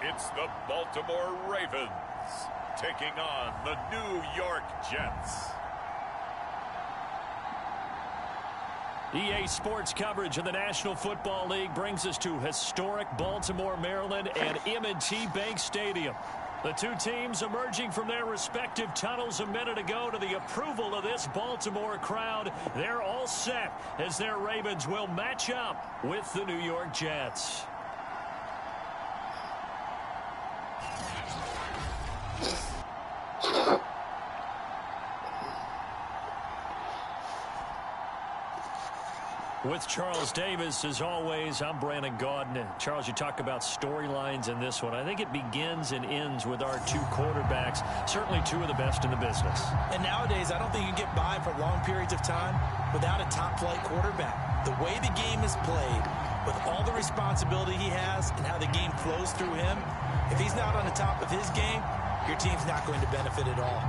it's the Baltimore Ravens taking on the New York Jets. EA Sports coverage of the National Football League brings us to historic Baltimore, Maryland, and M&T Bank Stadium. The two teams emerging from their respective tunnels a minute ago to the approval of this Baltimore crowd. They're all set as their Ravens will match up with the New York Jets. With Charles Davis, as always, I'm Brandon Gaudin. Charles, you talk about storylines in this one. I think it begins and ends with our two quarterbacks, certainly two of the best in the business. And nowadays, I don't think you can get by for long periods of time without a top-flight quarterback. The way the game is played, with all the responsibility he has and how the game flows through him, if he's not on the top of his game, your team's not going to benefit at all.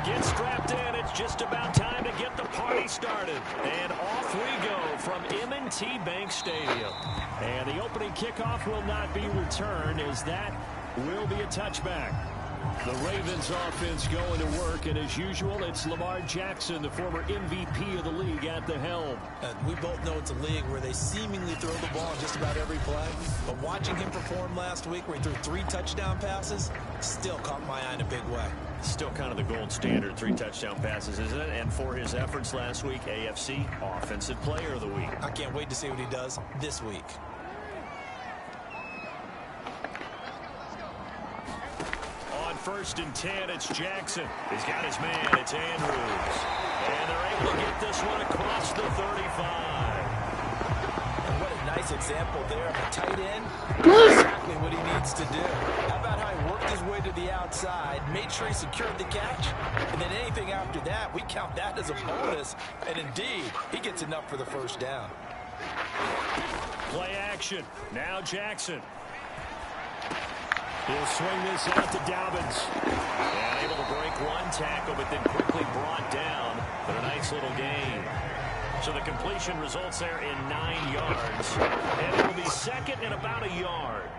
Get strapped in. It's just about time to get the party started. And off we go from M&T Bank Stadium. And the opening kickoff will not be returned, as that will be a touchback. The Ravens offense going to work, and as usual, it's Lamar Jackson, the former MVP of the league, at the helm. We both know it's a league where they seemingly throw the ball just about every play. But watching him perform last week where he threw 3 touchdown passes still caught my eye in a big way. Still kind of the gold standard, 3 touchdown passes, isn't it? And for his efforts last week, AFC Offensive Player of the Week. I can't wait to see what he does this week. On 1st and 10, it's Jackson. He's got his man. It's Andrews. And they're able to get this one across the 35. And what a nice example there of a tight end. Exactly what he needs to do. How about how he worked his way to the outside, made sure he secured the catch, and then anything after that, we count that as a bonus. And indeed, he gets enough for the first down. Play action. Now Jackson. He'll swing this out to Dobbins. And able to break one tackle, but then quickly brought down for a nice little gain. So the completion results there in 9 yards. And it will be second and about a yard.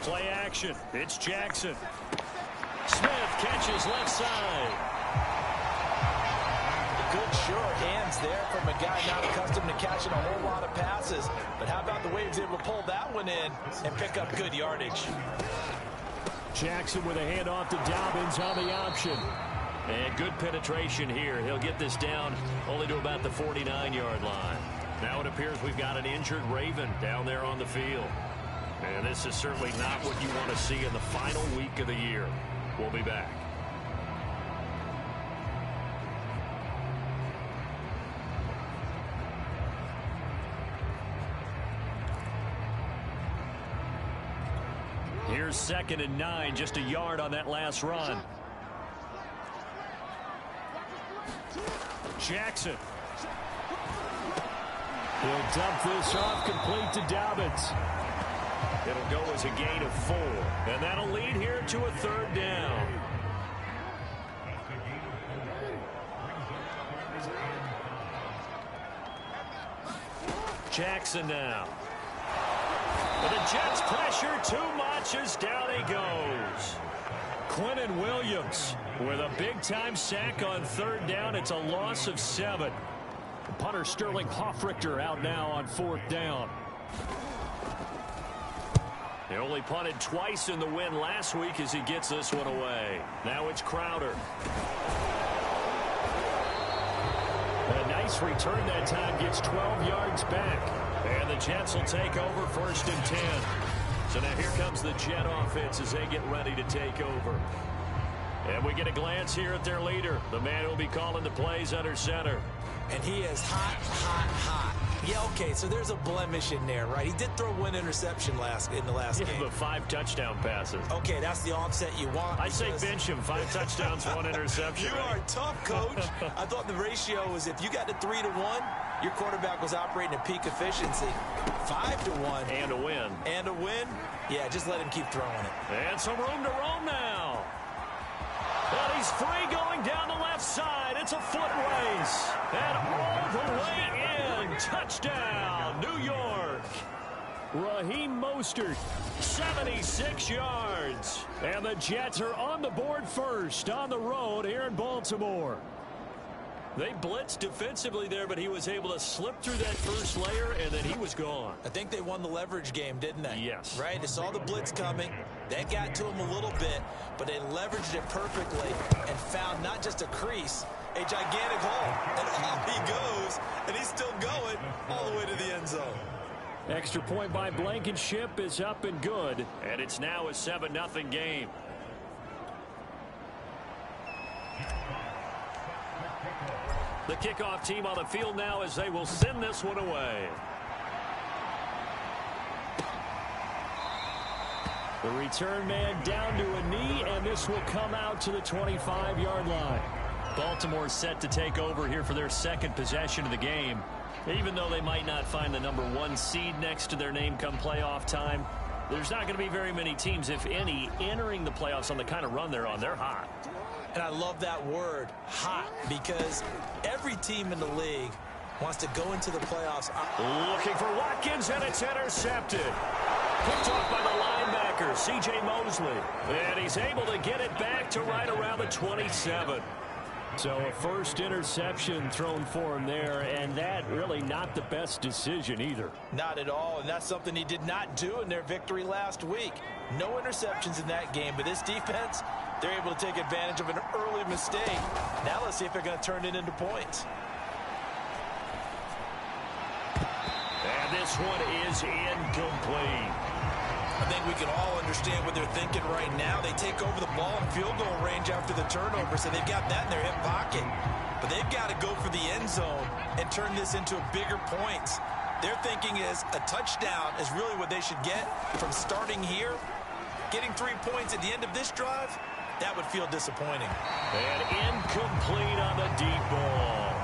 Play action. It's Jackson. Smith catches left side. Good sure hands there from a guy not accustomed to catching a whole lot of passes. But how about the way he was able to pull that one in and pick up good yardage? Jackson with a handoff to Dobbins on the option. And good penetration here. He'll get this down only to about the 49-yard line. Now it appears we've got an injured Raven down there on the field. And this is certainly not what you want to see in the final week of the year. We'll be back. Here's 2nd and 9, just a yard on that last run. Jackson. He'll dump this off complete to Dobbins. It'll go as a gain of 4, and that'll lead here to a 3rd down. Jackson now. But the Jets pressure too much as down he goes. Quentin Williams with a big-time sack on 3rd down. It's a loss of 7. The punter Sterling Hoffrichter out now on 4th down. He only punted twice in the win last week as he gets this one away. Now it's Crowder. A nice return that time, gets 12 yards back. And the Jets will take over 1st and 10. So now here comes the Jet offense as they get ready to take over. And we get a glance here at their leader, the man who will be calling the plays under center. And he is hot, hot, hot. Yeah, okay, so there's a blemish in there, right? He did throw 1 interception in the last game. But 5 touchdown passes. Okay, that's the offset you want. I say bench him. 5 touchdowns, 1 interception. You are tough, coach. I thought the ratio was if you got to 3 to 1, your quarterback was operating at peak efficiency. 5 to 1. And a win. And a win? Yeah, just let him keep throwing it. And some room to roam now. And he's free going down the left side. It's a foot race. And all the way Touchdown, New York. Raheem Mostert, 76 yards. And the Jets are on the board first on the road here in Baltimore. They blitzed defensively there, but he was able to slip through that first layer, and then he was gone. I think they won the leverage game, didn't they? Yes. Right? They saw the blitz coming. That got to him a little bit, but they leveraged it perfectly and found not just a crease, a gigantic hole. And off he goes, and he's still going all the way to the end zone. Extra point by Blankenship is up and good, and it's now a 7-0 game. The kickoff team on the field now as they will send this one away. The return man down to a knee, and this will come out to the 25-yard line. Baltimore set to take over here for their second possession of the game. Even though they might not find the number 1 seed next to their name come playoff time, there's not going to be very many teams, if any, entering the playoffs on the kind of run they're on. They're hot. And I love that word, hot, because every team in the league wants to go into the playoffs. Looking for Watkins, and it's intercepted. Picked off by the linebacker, C.J. Mosley. And he's able to get it back to right around the 27. So a first interception thrown for him there, and that really not the best decision either. Not at all, and that's something he did not do in their victory last week. No interceptions in that game, but this defense, they're able to take advantage of an early mistake. Now let's see if they're going to turn it into points. And this one is incomplete. I think we can all understand what they're thinking right now. They take over the ball in field goal range after the turnover, so they've got that in their hip pocket. But they've got to go for the end zone and turn this into bigger points. Their thinking is a touchdown is really what they should get from starting here. Getting 3 points at the end of this drive, that would feel disappointing. And incomplete on the deep ball.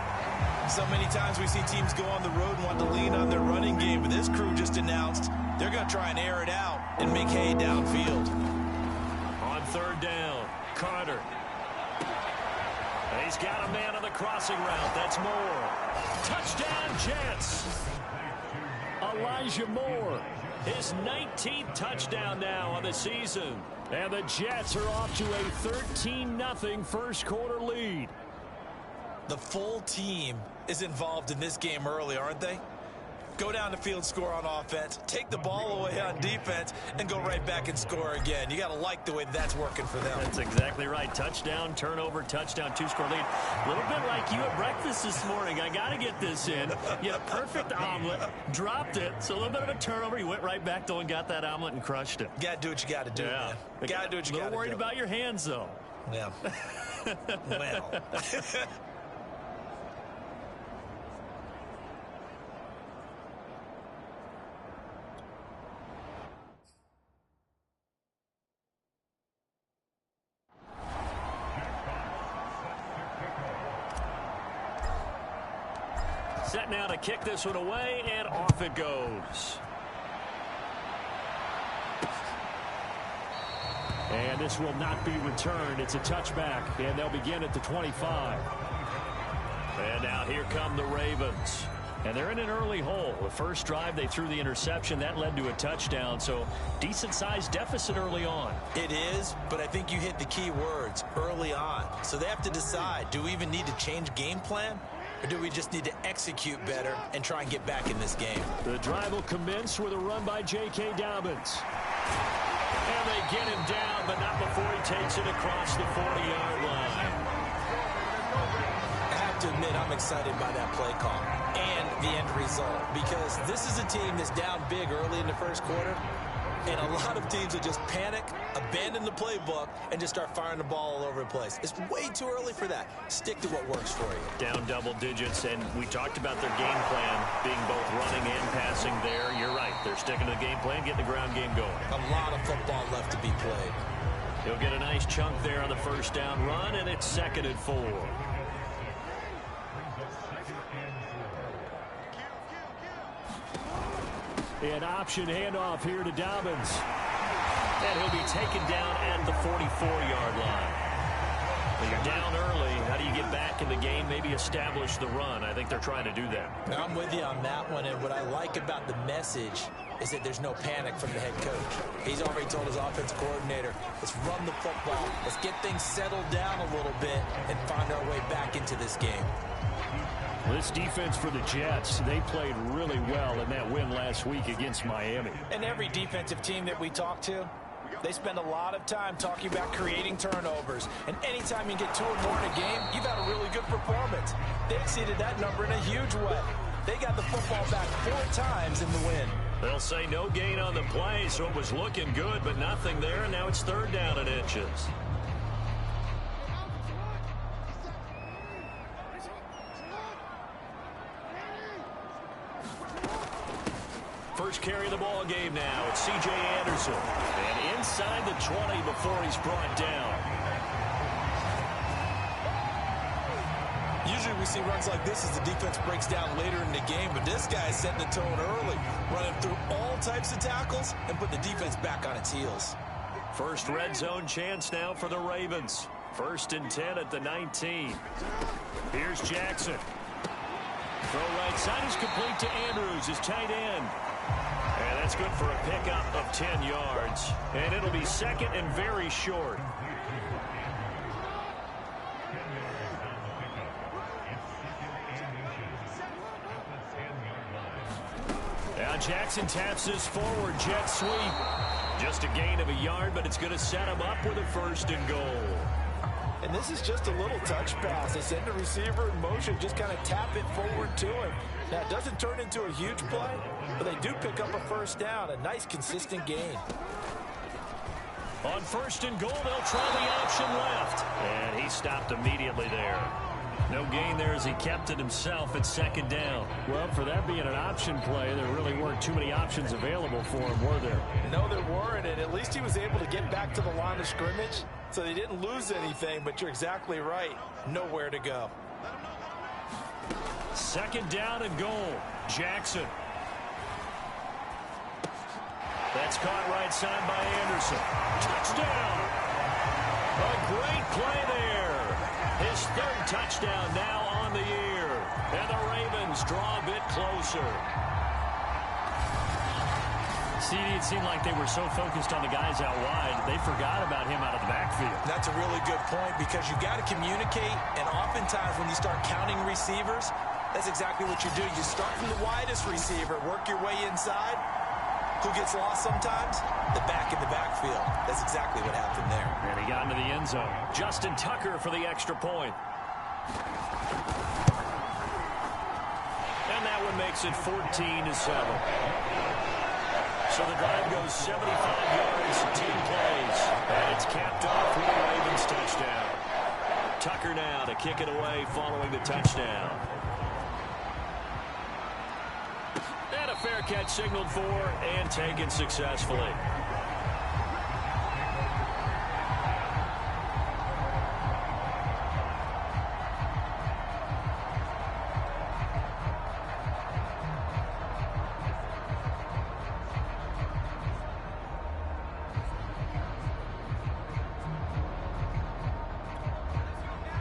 So many times we see teams go on the road and want to lean on their running game, but this crew just announced they're going to try and air it out and make hay downfield. On third down, Carter. He's got a man on the crossing route. That's Moore. Touchdown, Jets. Elijah Moore, his 19th touchdown now on the season. And the Jets are off to a 13-0 first quarter lead. The full team is involved in this game early, aren't they? Go down the field, score on offense, take the ball away on defense, and go right back and score again. You got to like the way that's working for them. That's exactly right. Touchdown, turnover, touchdown, 2-score lead. A little bit like you at breakfast this morning. I got to get this in. You had a perfect omelet, dropped it, so a little bit of a turnover. You went right back, though, and got that omelet and crushed it. Got to do what you got to do, man. Got to do what you got to do. A little worried about your hands, though. Yeah. Well. Set now to kick this one away, and off it goes. And this will not be returned. It's a touchback, and they'll begin at the 25. And now here come the Ravens. And they're in an early hole. The first drive, they threw the interception. That led to a touchdown, so decent-sized deficit early on. It is, but I think you hit the key words, early on. So they have to decide, do we even need to change game plan? Or do we just need to execute better and try and get back in this game? The drive will commence with a run by J.K. Dobbins. And they get him down, but not before he takes it across the 40-yard line. I have to admit, I'm excited by that play call and the end result, because this is a team that's down big early in the first quarter, and a lot of teams will just panic, abandon the playbook, and just start firing the ball all over the place. It's way too early for that. Stick to what works for you. Down double digits, and we talked about their game plan being both running and passing there. You're right. They're sticking to the game plan, getting the ground game going. A lot of football left to be played. He'll get a nice chunk there on the first down run, and it's 2nd and 4. An option handoff here to Dobbins. And he'll be taken down at the 44-yard line. Well, you're down early. How do you get back in the game, maybe establish the run? I think they're trying to do that. I'm with you on that one, and what I like about the message is that there's no panic from the head coach. He's already told his offensive coordinator, let's run the football, let's get things settled down a little bit and find our way back into this game. This defense for the Jets, they played really well in that win last week against Miami. And every defensive team that we talk to, they spend a lot of time talking about creating turnovers. And anytime you get 2 or more in a game, you've had a really good performance. They exceeded that number in a huge way. They got the football back 4 times in the win. They'll say no gain on the play, so it was looking good, but nothing there, and now it's 3rd down and inches. First carry of the ball game now. It's C.J. Anderson. And inside the 20 before he's brought down. Usually we see runs like this as the defense breaks down later in the game, but this guy is setting the tone early, running through all types of tackles and put the defense back on its heels. First red zone chance now for the Ravens. 1st and 10 at the 19. Here's Jackson. Throw right side is complete to Andrews, his tight end. And that's good for a pickup of 10 yards. And it'll be 2nd and very short. Now Jackson taps this forward jet sweep. Just a gain of a yard, but it's going to set him up with a 1st and goal. And this is just a little touch pass. They send the receiver in motion, just kind of tap it forward to him. Now, it doesn't turn into a huge play, but they do pick up a 1st down, a nice, consistent gain. On 1st and goal, they'll try the option left. And he stopped immediately there. No gain there as he kept it himself at 2nd down. Well, for that being an option play, there really weren't too many options available for him, were there? No, there weren't, and at least he was able to get back to the line of scrimmage, so they didn't lose anything, but you're exactly right. Nowhere to go. 2nd down and goal. Jackson. That's caught right side by Anderson. Touchdown! A great play there. His 3rd touchdown now on the year. And the Ravens draw a bit closer. CD, it seemed like they were so focused on the guys out wide, they forgot about him out of the backfield. That's a really good point because you got to communicate, and oftentimes when you start counting receivers, that's exactly what you do. You start from the widest receiver, work your way inside. Who gets lost sometimes? The back in the backfield. That's exactly what happened there. And he got into the end zone. Justin Tucker for the extra point. And that one makes it 14-7. So the drive goes 75 yards, 10 plays. And it's capped off with a Ravens touchdown. Tucker now to kick it away following the touchdown. And a fair catch signaled for and taken successfully.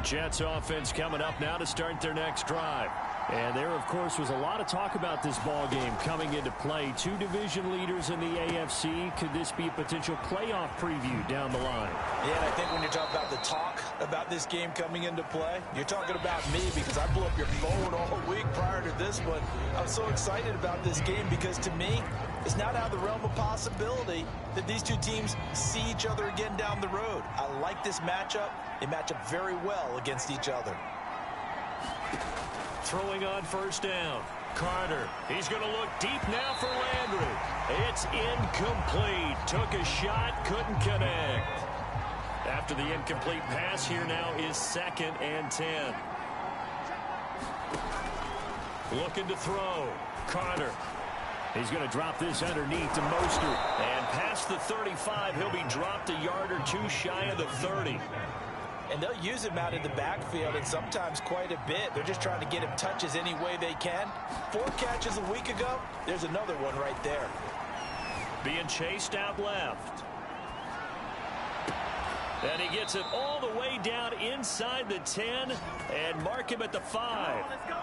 Jets offense coming up now to start their next drive. And there, of course, was a lot of talk about this ball game coming into play. 2 division leaders in the AFC. Could this be a potential playoff preview down the line? Yeah, and I think when you're talking about the talk about this game coming into play, you're talking about me because I blew up your phone all week prior to this one. I was so excited about this game because to me, it's not out of the realm of possibility that these 2 teams see each other again down the road. I like this matchup. They match up very well against each other. Throwing on 1st down. Carter. He's going to look deep now for Landry. It's incomplete. Took a shot, couldn't connect. After the incomplete pass, here now is 2nd and 10. Looking to throw. Carter. He's going to drop this underneath to Mostert. And past the 35, he'll be dropped a yard or 2 shy of the 30. And they'll use him out in the backfield, and sometimes quite a bit. They're just trying to get him touches any way they can. 4 catches a week ago. There's another one right there. Being chased out left. And he gets it all the way down inside the 10 and mark him at the 5. Let's go.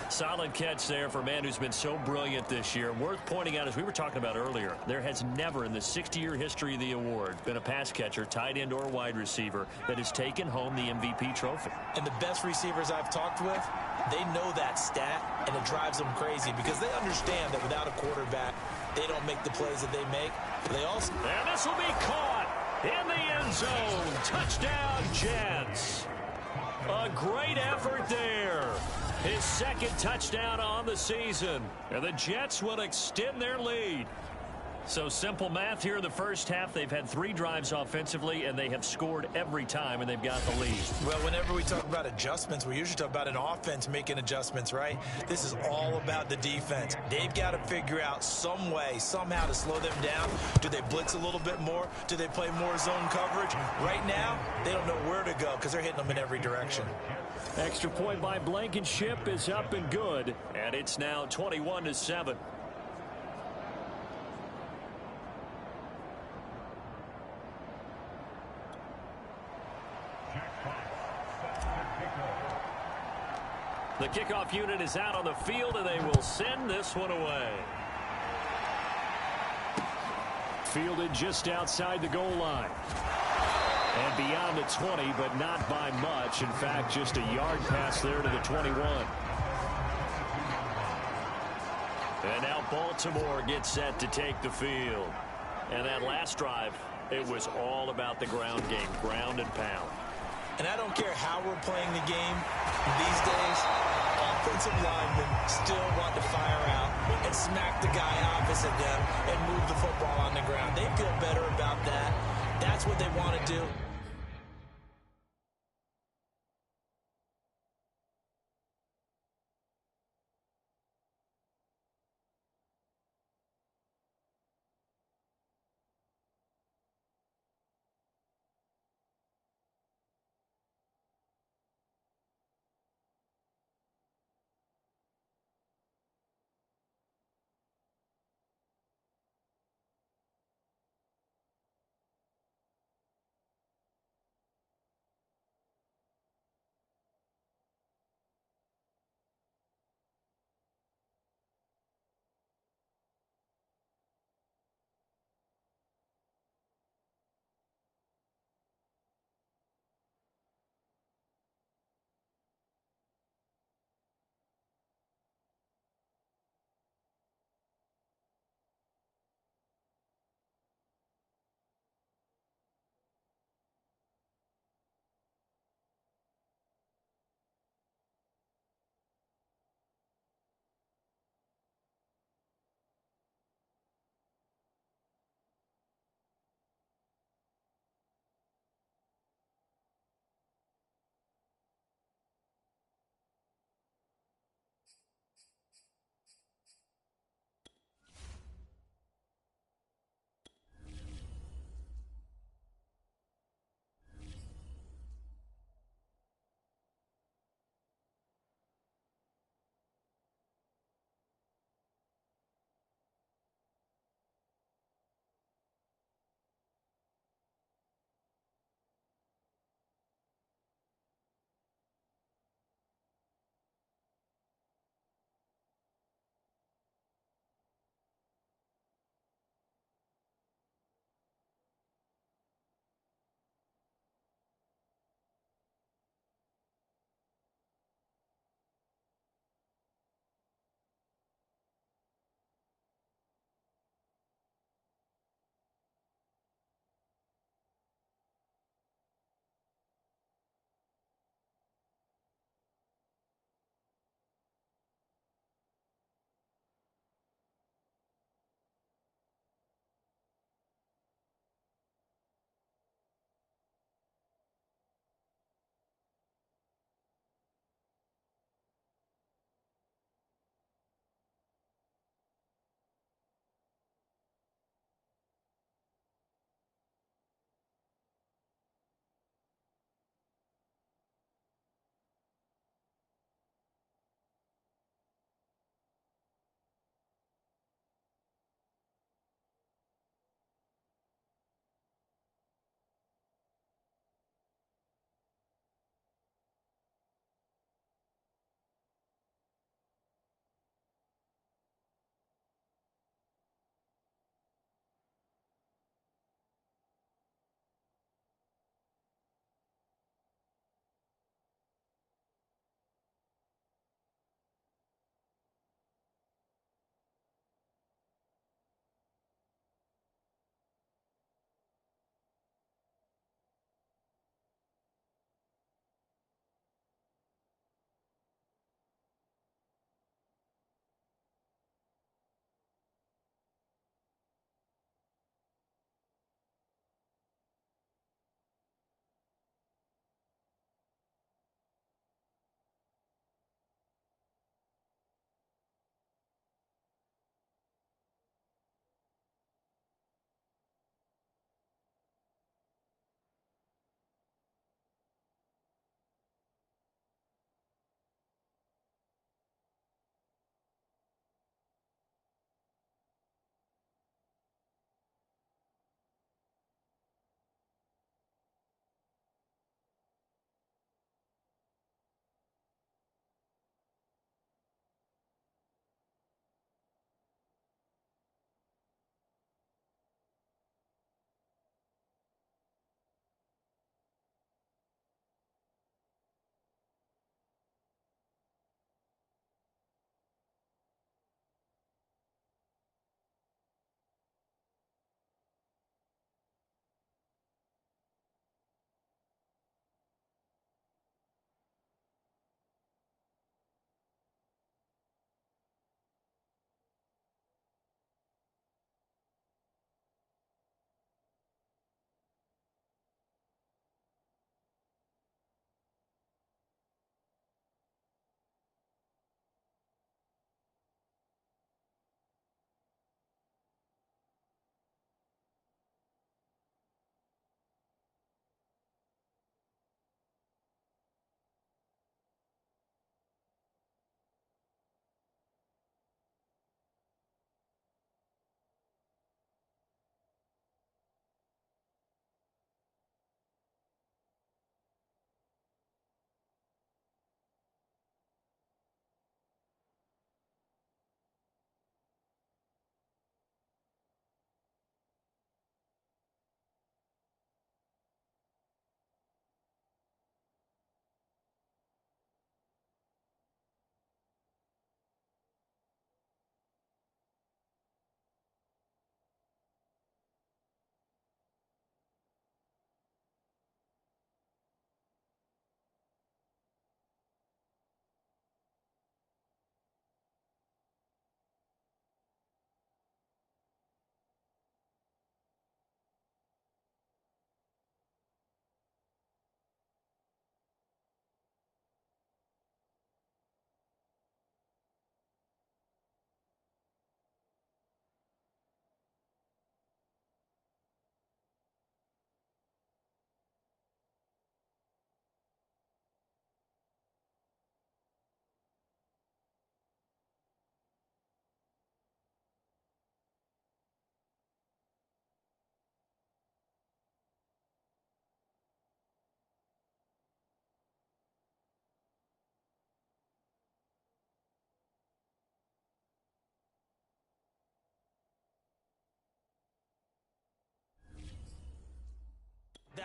Solid catch there for a man who's been so brilliant this year. Worth pointing out, as we were talking about earlier, there has never in the 60-year history of the award been a pass catcher, tight end, or wide receiver that has taken home the MVP trophy. And the best receivers I've talked with, they know that stat, and it drives them crazy because they understand that without a quarterback, they don't make the plays that they make. They also... And this will be caught in the end zone. Touchdown, Jets. A great effort there. His second touchdown on the season. And the Jets will extend their lead. So simple math here in the first half. They've had 3 drives offensively, and they have scored every time, and they've got the lead. Well, whenever we talk about adjustments, we usually talk about an offense making adjustments, right? This is all about the defense. They've got to figure out some way, somehow to slow them down. Do they blitz a little bit more? Do they play more zone coverage? Right now, they don't know where to go because they're hitting them in every direction. Extra point by Blankenship is up and good, and it's now 21-7. The kickoff unit is out on the field, and they will send this one away. Fielded just outside the goal line. And beyond the 20, but not by much. In fact, just a yard pass there to the 21. And now Baltimore gets set to take the field. And that last drive, it was all about the ground game, ground and pound. And I don't care how we're playing the game these days, offensive linemen still want to fire out and smack the guy opposite them and move the football on the ground. They feel better about that. That's what they want to do.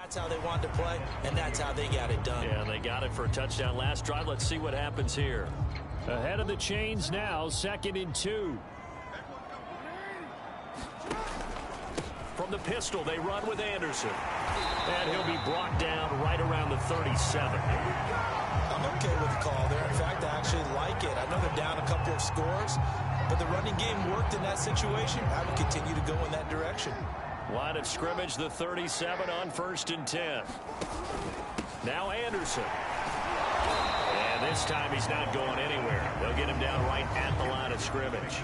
That's how they wanted to play, and that's how they got it done. Yeah, they got it for a touchdown last drive. Let's see what happens here. Ahead of the chains now, 2nd and 2. From the pistol, they run with Anderson. And he'll be brought down right around the 37. I'm okay with the call there. In fact, I actually like it. I know they're down a couple of scores, but the running game worked in that situation. I would continue to go in that direction. Line of scrimmage, the 37 on 1st and 10. Now Anderson. And this time he's not going anywhere. They'll get him down right at the line of scrimmage.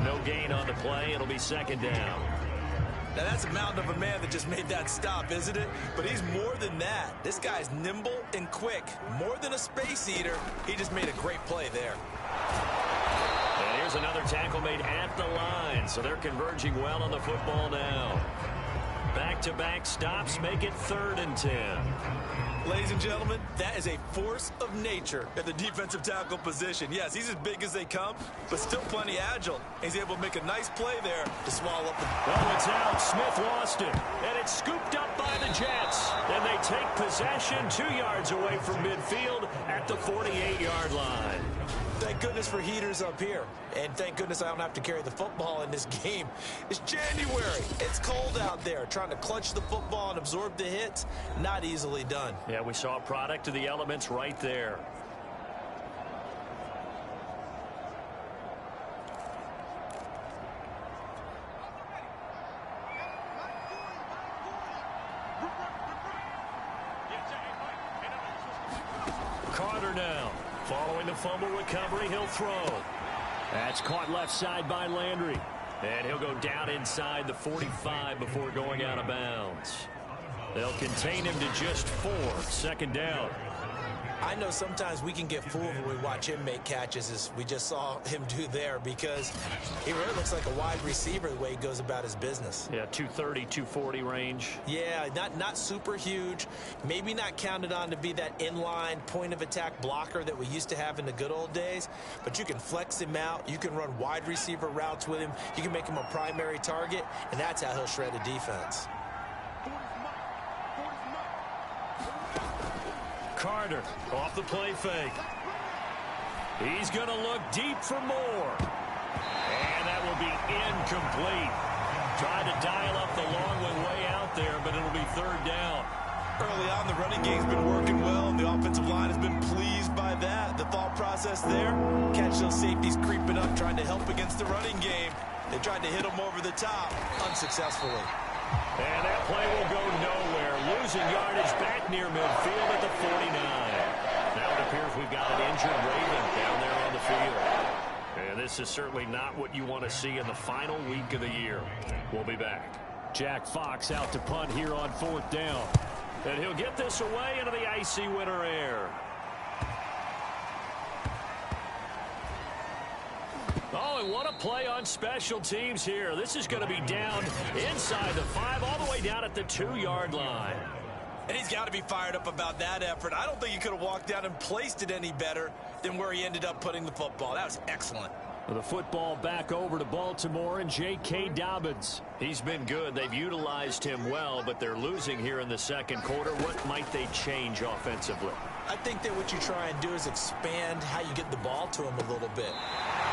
No gain on the play. It'll be 2nd down. Now, that's a mountain of a man that just made that stop, isn't it? But he's more than that. This guy's nimble and quick. More than a space eater. He just made a great play there. And here's another tackle made at the line. So they're converging well on the football now. Back-to-back stops make it 3rd and 10. Ladies and gentlemen, that is a force of nature at the defensive tackle position. Yes, he's as big as they come, but still plenty agile. He's able to make a nice play there to swallow up the... Oh, it's out. Smith lost it. And it's scooped up by the Jets. And they take possession 2 yards away from midfield at the 48-yard line. Thank goodness for heaters up here. And thank goodness I don't have to carry the football in this game. It's January. It's cold out there. Trying to clutch the football and absorb the hits, not easily done. Yeah, we saw a product of the elements right there. Carter now. Following the fumble recovery, he'll throw. That's caught left side by Landry. And he'll go down inside the 45 before going out of bounds. They'll contain him to just 4. 2nd down. I know sometimes we can get fooled when we watch him make catches, as we just saw him do there, because he really looks like a wide receiver the way he goes about his business. Yeah, 230, 240 range. Yeah, not super huge. Maybe not counted on to be that inline point-of-attack blocker that we used to have in the good old days, but you can flex him out. You can run wide receiver routes with him. You can make him a primary target, and that's how he'll shred a defense. Carter off the play fake. He's going to look deep for more. And that will be incomplete. Tried to dial up the long one way out there, but it'll be 3rd down. Early on, the running game's been working well, and the offensive line has been pleased by that. The thought process there, catch those safeties creeping up, trying to help against the running game. They tried to hit them over the top, unsuccessfully. And that play will go nowhere. Losing yardage back near midfield at the 49. Now it appears we've got an injured Raven down there on the field. And this is certainly not what you want to see in the final week of the year. We'll be back. Jack Fox out to punt here on 4th down. And he'll get this away into the icy winter air. Oh, and what a play on special teams here. This is going to be down inside the 5, all the way down at the 2-yard line. And he's got to be fired up about that effort. I don't think he could have walked down and placed it any better than where he ended up putting the football. That was excellent. The football back over to Baltimore and J.K. Dobbins. He's been good. They've utilized him well, but they're losing here in the 2nd quarter. What might they change offensively? I think that what you try and do is expand how you get the ball to him a little bit.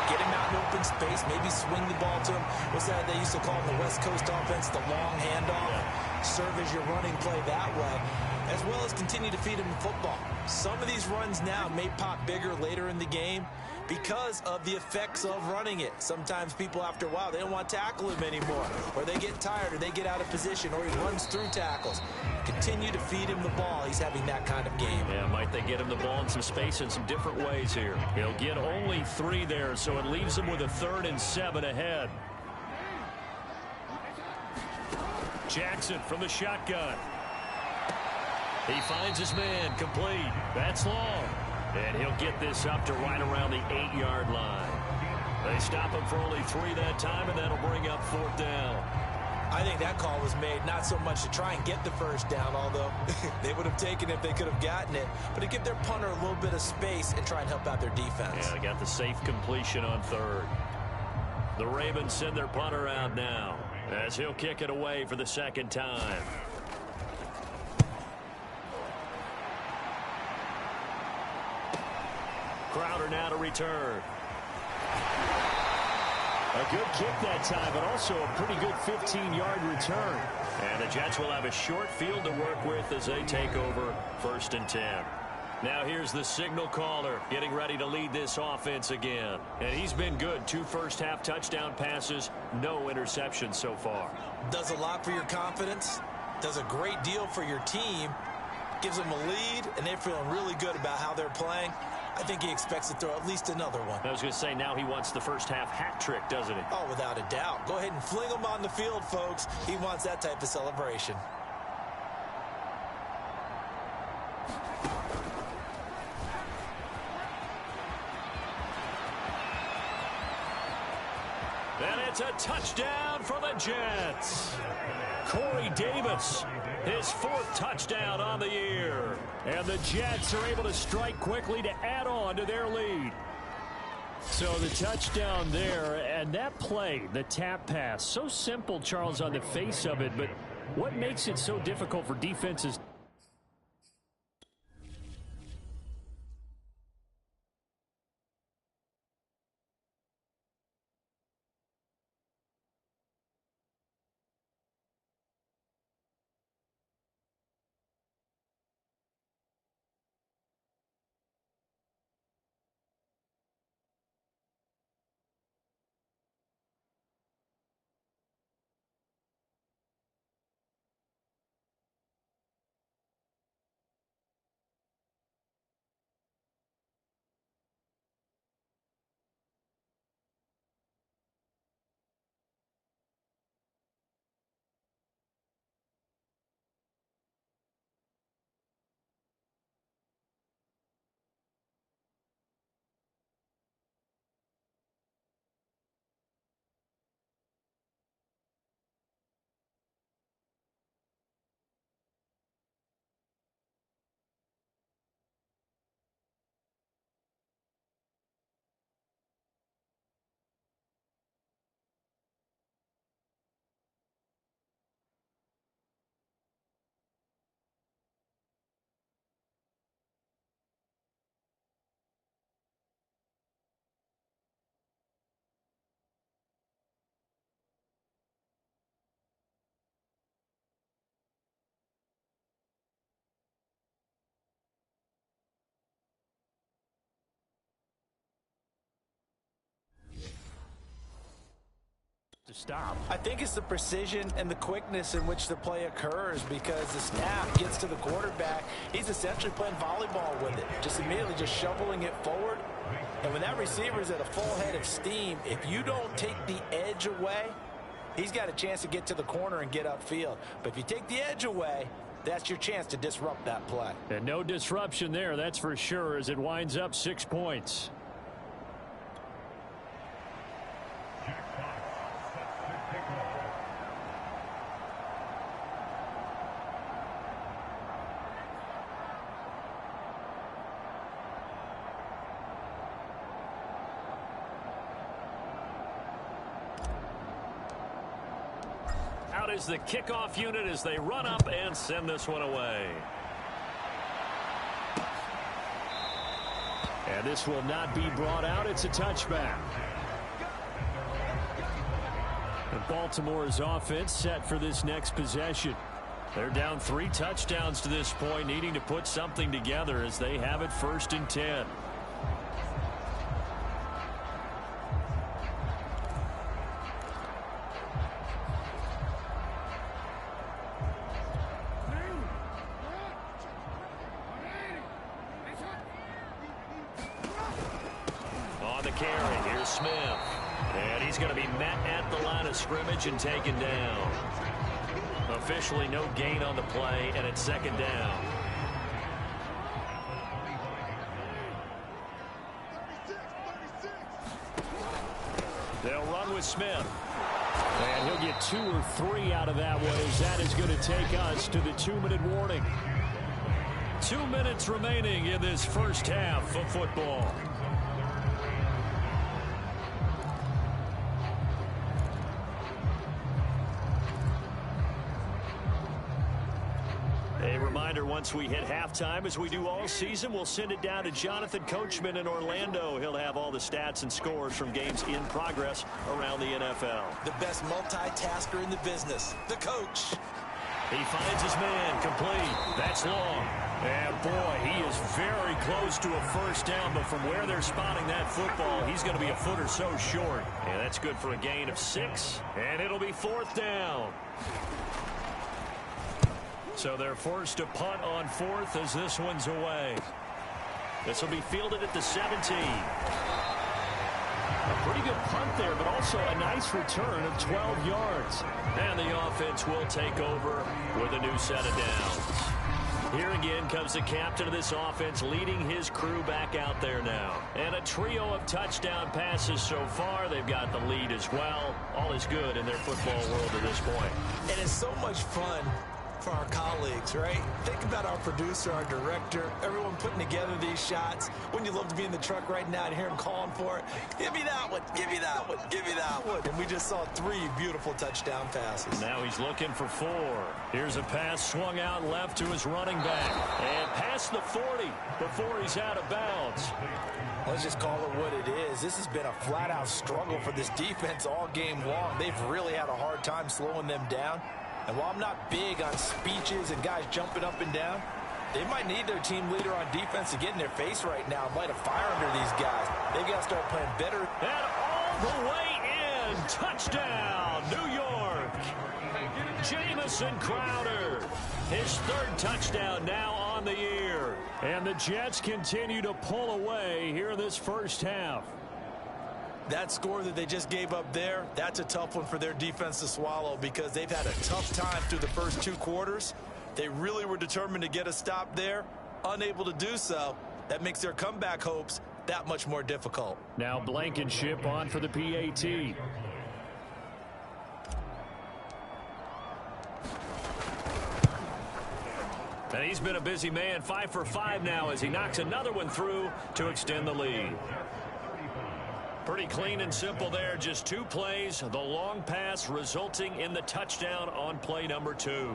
Get him out in open space, maybe swing the ball to him. What's that they used to call in the West Coast offense, the long handoff? Yeah. Serve as your running play that way, as well as continue to feed him the football. Some of these runs now may pop bigger later in the game because of the effects of running it. Sometimes people, after a while, they don't want to tackle him anymore, or they get tired, or they get out of position, or he runs through tackles. Continue to feed him the ball. He's having that kind of game. Yeah, might they get him the ball in some space in some different ways here. He'll get only 3 there, so it leaves him with a 3rd and 7 ahead. Jackson from the shotgun. He finds his man, complete. That's long. And he'll get this up to right around the 8-yard line. They stop him for only 3 that time, and that'll bring up 4th down. I think that call was made not so much to try and get the 1st down, although they would have taken it if they could have gotten it, but to give their punter a little bit of space and try and help out their defense. Yeah, they got the safe completion on 3rd. The Ravens send their punter out now, as he'll kick it away for the 2nd time. Crowder now to return. A good kick that time, but also a pretty good 15-yard return. And the Jets will have a short field to work with as they take over 1st and 10. Now here's the signal caller getting ready to lead this offense again. And he's been good. 2 first-half touchdown passes, no interceptions so far. Does a lot for your confidence, does a great deal for your team, gives them a lead, and they're feeling really good about how they're playing. I think he expects to throw at least another one. I was going to say, now he wants the first-half hat trick, doesn't he? Oh, without a doubt. Go ahead and fling him on the field, folks. He wants that type of celebration. And it's a touchdown for the Jets. Corey Davis, his 4th touchdown on the year. And the Jets are able to strike quickly to add on to their lead. So the touchdown there, and that play, the tap pass, so simple, Charles, on the face of it, but what makes it so difficult for defenses? To stop. I think it's the precision and the quickness in which the play occurs, because the snap gets to the quarterback. He's essentially playing volleyball with it, just immediately just shoveling it forward. And when that receiver is at a full head of steam, if you don't take the edge away, he's got a chance to get to the corner and get upfield. But if you take the edge away, that's your chance to disrupt that play. And no disruption there, that's for sure, as it winds up 6 points. Out is the kickoff unit as they run up and send this one away. And this will not be brought out. It's a touchback. And Baltimore's offense set for this next possession. They're down 3 touchdowns to this point, needing to put something together as they have it 1st and 10. Carry. Here's Smith. And he's going to be met at the line of scrimmage and taken down. Officially no gain on the play, and it's 2nd down. They'll run with Smith. And he'll get 2 or 3 out of that one, as that is going to take us to the 2-minute warning. 2 minutes remaining in this first half of football. reminder, once we hit halftime, as we do all season, we'll send it down to Jonathan Coachman in Orlando. He'll have all the stats and scores from games in progress around the NFL. The best multitasker in the business, the coach. He finds his man, complete. That's long. And boy, he is very close to a first down, but from where they're spotting that football, he's going to be a foot or so short. And that's good for a gain of 6, and it'll be 4th down. So they're forced to punt on 4th as this one's away. This will be fielded at the 17. A pretty good punt there, but also a nice return of 12 yards. And the offense will take over with a new set of downs. Here again comes the captain of this offense, leading his crew back out there now. And a trio of touchdown passes so far. They've got the lead as well. All is good in their football world at this point. And it's so much fun for our colleagues, right? Think about our producer, our director, everyone putting together these shots. Wouldn't you love to be in the truck right now and hear him calling for it? Give me that one, give me that one, give me that one. And we just saw 3 beautiful touchdown passes. Now he's looking for 4. Here's a pass swung out left to his running back. And past the 40 before he's out of bounds. Let's just call it what it is. This has been a flat-out struggle for this defense all game long. They've really had a hard time slowing them down. And while I'm not big on speeches and guys jumping up and down, they might need their team leader on defense to get in their face right now and light a fire under these guys. They've got to start playing better. And all the way in. Touchdown, New York. Jamison Crowder. His 3rd touchdown now on the year. And the Jets continue to pull away here in this first half. That score that they just gave up there, that's a tough one for their defense to swallow because they've had a tough time through the first 2 quarters. They really were determined to get a stop there, unable to do so. That makes their comeback hopes that much more difficult. Now Blankenship on for the PAT. And he's been a busy man, 5 for 5 now as he knocks another one through to extend the lead. Pretty clean and simple there. Just 2 plays. The long pass resulting in the touchdown on play number 2.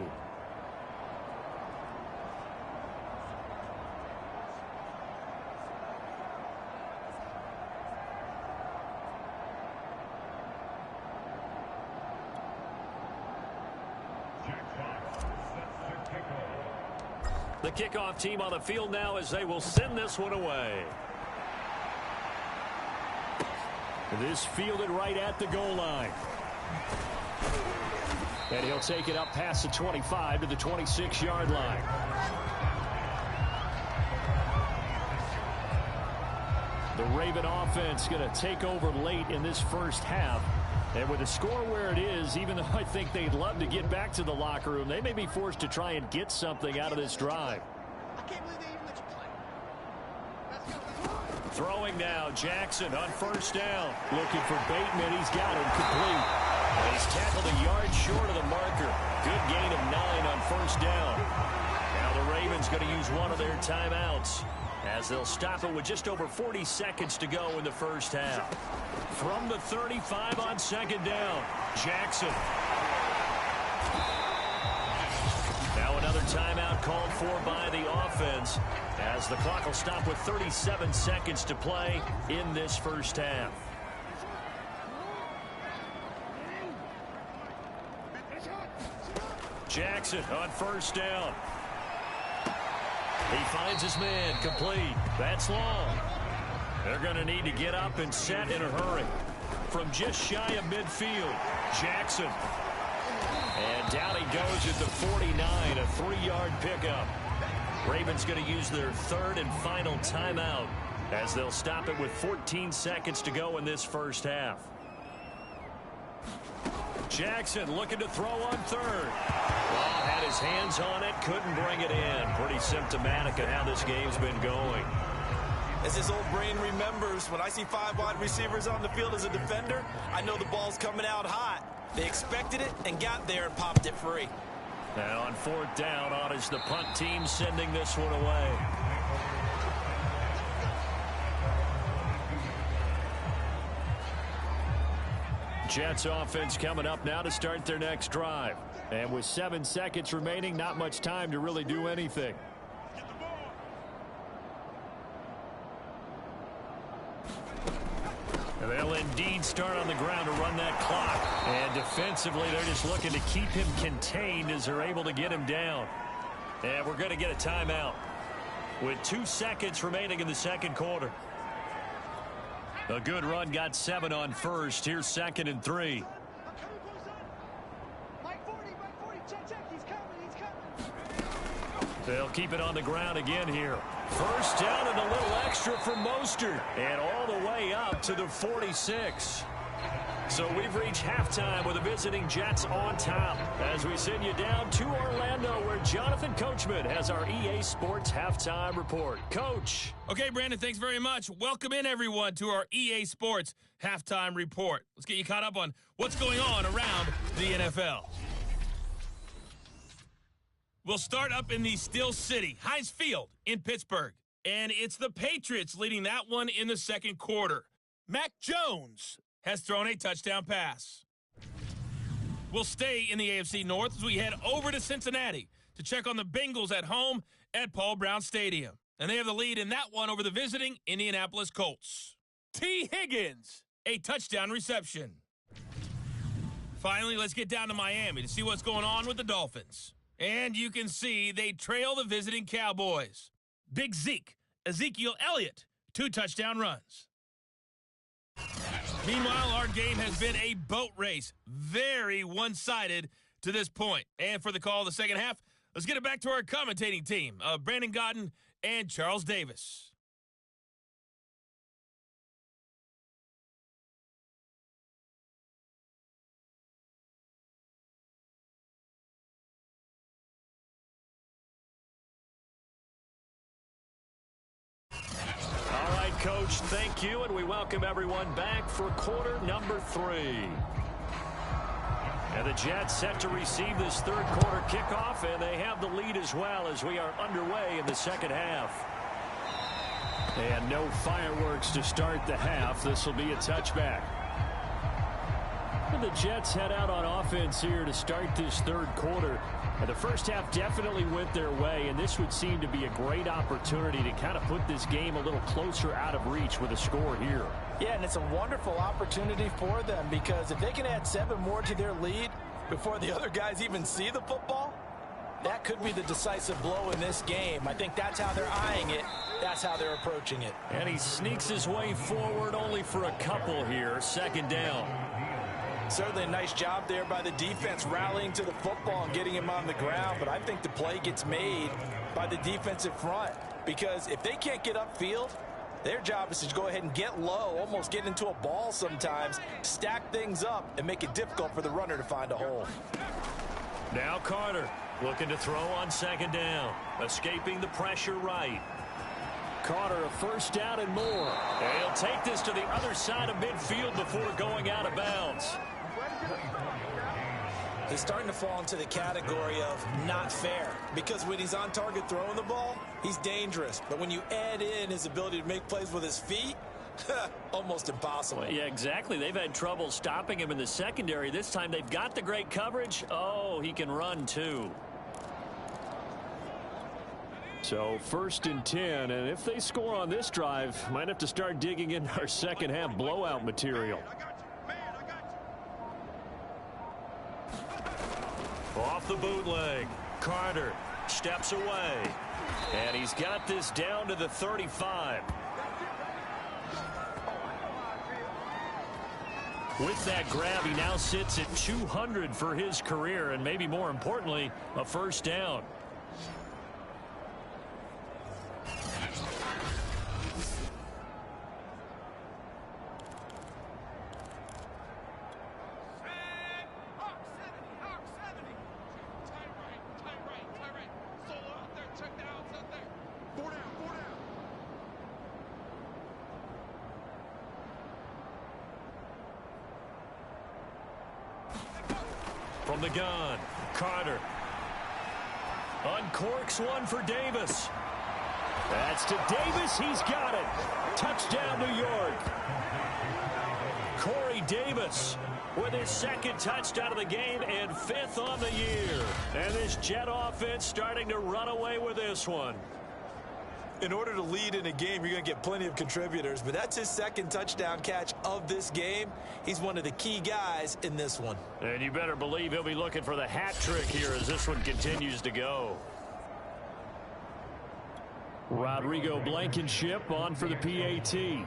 The kickoff team on the field now as they will send this one away. This fielded right at the goal line. And he'll take it up past the 25 to the 26-yard line. The Raven offense going to take over late in this first half. And with the score where it is, even though I think they'd love to get back to the locker room, they may be forced to try and get something out of this drive. I can't believe they even let you play. Throwing now, Jackson on first down. Looking for Bateman. He's got him complete. And he's tackled a yard short of the marker. Good gain of 9 on first down. Now the Ravens going to use one of their timeouts as they'll stop it with just over 40 seconds to go in the first half. From the 35 on second down, Jackson. Now another timeout called for by the offense as the clock will stop with 37 seconds to play in this first half. Jackson on first down. He finds his man complete. That's long. They're going to need to get up and set in a hurry. From just shy of midfield, Jackson. And down he goes at the 49, a 3-yard pickup. Ravens going to use their 3rd and final timeout as they'll stop it with 14 seconds to go in this first half. Jackson looking to throw on 3rd. Well, had his hands on it, couldn't bring it in. Pretty symptomatic of how this game's been going. As his old brain remembers, when I see 5 wide receivers on the field as a defender, I know the ball's coming out hot. They expected it and got there and popped it free. Now on 4th down, on is the punt team sending this one away. Jets offense coming up now to start their next drive. And with 7 seconds remaining, not much time to really do anything. They'll indeed start on the ground to run that clock. And defensively, they're just looking to keep him contained as they're able to get him down. And we're going to get a timeout with 2 seconds remaining in the second quarter. A good run, got 7 on first. Here's 2nd and 3. They'll keep it on the ground again here. First down and a little extra for Mostert. And all the way up to the 46. So we've reached halftime with the visiting Jets on top as we send you down to Orlando where Jonathan Coachman has our EA Sports Halftime Report. Coach. Okay, Brandon, thanks very much. Welcome in, everyone, to our EA Sports Halftime Report. Let's get you caught up on what's going on around the NFL. We'll start up in the Steel City, Heinz Field in Pittsburgh. And it's the Patriots leading that one in the second quarter. Mac Jones has thrown a touchdown pass. We'll stay in the AFC North as we head over to Cincinnati to check on the Bengals at home at Paul Brown Stadium. And they have the lead in that one over the visiting Indianapolis Colts. T. Higgins, a touchdown reception. Finally, let's get down to Miami to see what's going on with the Dolphins. And you can see they trail the visiting Cowboys. Big Zeke, Ezekiel Elliott, 2 touchdown runs. Meanwhile, our game has been a boat race. Very one-sided to this point. And for the call of the second half, let's get it back to our commentating team of Brandon Godden and Charles Davis. All right, Coach, thank you, and we welcome everyone back for quarter number 3. And the Jets set to receive this third quarter kickoff, and they have the lead as well as we are underway in the second half. And no fireworks to start the half. This will be a touchback. And the Jets head out on offense here to start this third quarter. And the first half definitely went their way, and this would seem to be a great opportunity to kind of put this game a little closer out of reach with a score here. Yeah, and it's a wonderful opportunity for them because if they can add 7 more to their lead before the other guys even see the football, that could be the decisive blow in this game. I think that's how they're eyeing it. That's how they're approaching it. And he sneaks his way forward only for a couple here. Second down. Certainly a nice job there by the defense rallying to the football and getting him on the ground, but I think the play gets made by the defensive front because if they can't get upfield, their job is to go ahead and get low, almost get into a ball sometimes, stack things up, and make it difficult for the runner to find a hole. Now Carter looking to throw on second down, escaping the pressure right. Carter a first down and more. And he'll take this to the other side of midfield before going out of bounds. He's starting to fall into the category of not fair because when he's on target throwing the ball, he's dangerous. But when you add in his ability to make plays with his feet, almost impossible. Well, yeah, exactly. They've had trouble stopping him in the secondary. This time they've got the great coverage. Oh, he can run too. So 1st and 10, and if they score on this drive, might have to start digging in our second half blowout material. Off the bootleg, Carter steps away, and he's got this down to the 35. With that grab, he now sits at 200 for his career, and maybe more importantly, a first down. From the gun, Carter uncorks one for Davis. That's to Davis. He's got it. Touchdown, New York. Corey Davis with his second touchdown of the game and 5th on the year. And this Jet offense starting to run away with this one. In order to lead in a game, you're going to get plenty of contributors, but that's his second touchdown catch of this game. He's one of the key guys in this one. And you better believe he'll be looking for the hat trick here as this one continues to go. Rodrigo Blankenship on for the PAT.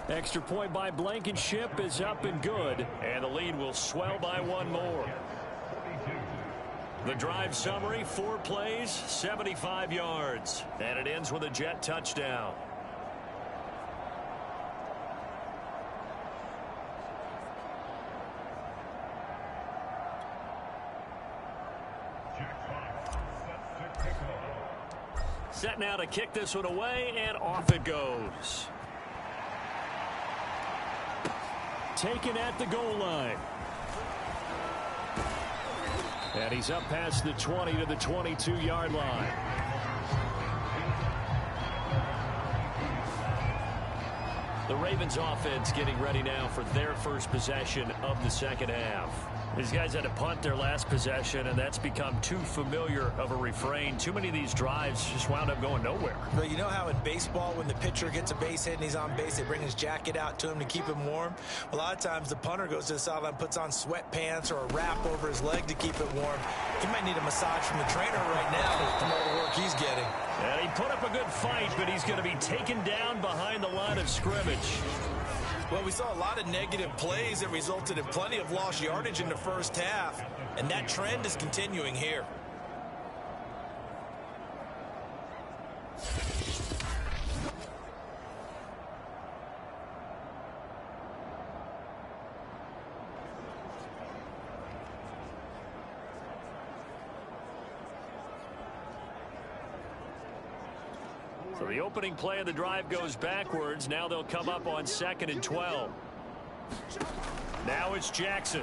Extra point by Blankenship is up and good, and the lead will swell by one more. The drive summary, 4 plays, 75 yards, and it ends with a Jet touchdown. Set now to kick this one away, and off it goes. Taken at the goal line. And he's up past the 20 to the 22-yard line. The Ravens offense getting ready now for their first possession of the second half. These guys had to punt their last possession, and that's become too familiar of a refrain. Too many of these drives just wound up going nowhere. Well, you know how in baseball, when the pitcher gets a base hit and he's on base, they bring his jacket out to him to keep him warm? A lot of times the punter goes to the sideline, puts on sweatpants or a wrap over his leg to keep it warm. He might need a massage from the trainer right now from all the work he's getting. And he put up a good fight, but he's going to be taken down behind the line of scrimmage. Well, we saw a lot of negative plays that resulted in plenty of lost yardage in the first half, and that trend is continuing here. So the opening play of the drive goes backwards. Now they'll come up on 2nd and 12. Now it's Jackson.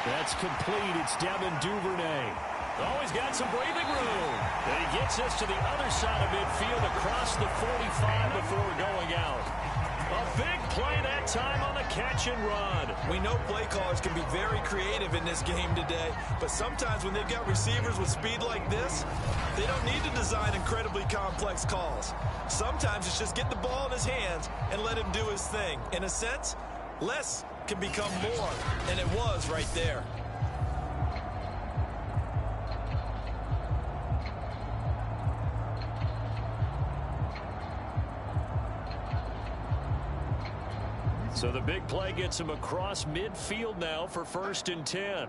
That's complete. It's Devin Duvernay. Always got some breathing room. And he gets us to the other side of midfield across the 45 before going out. A big play that time on the catch and run. We know play callers can be very creative in this game today, but sometimes when they've got receivers with speed like this, they don't need to design incredibly complex calls. Sometimes it's just get the ball in his hands and let him do his thing. In a sense, less can become more, and it was right there. So the big play gets him across midfield now for 1st and 10.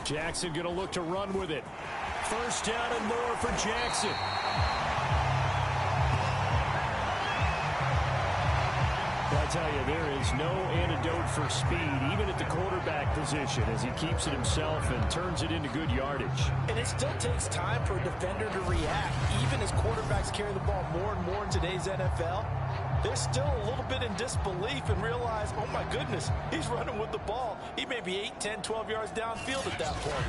Jackson going to look to run with it. 1st down and more for Jackson. I tell you, there is no antidote for speed, even at the quarterback position, as he keeps it himself and turns it into good yardage. And it still takes time for a defender to react. Even as quarterbacks carry the ball more and more in today's NFL, they're still a little bit in disbelief and realize, oh my goodness, he's running with the ball. He may be 8, 10, 12 yards downfield at that point.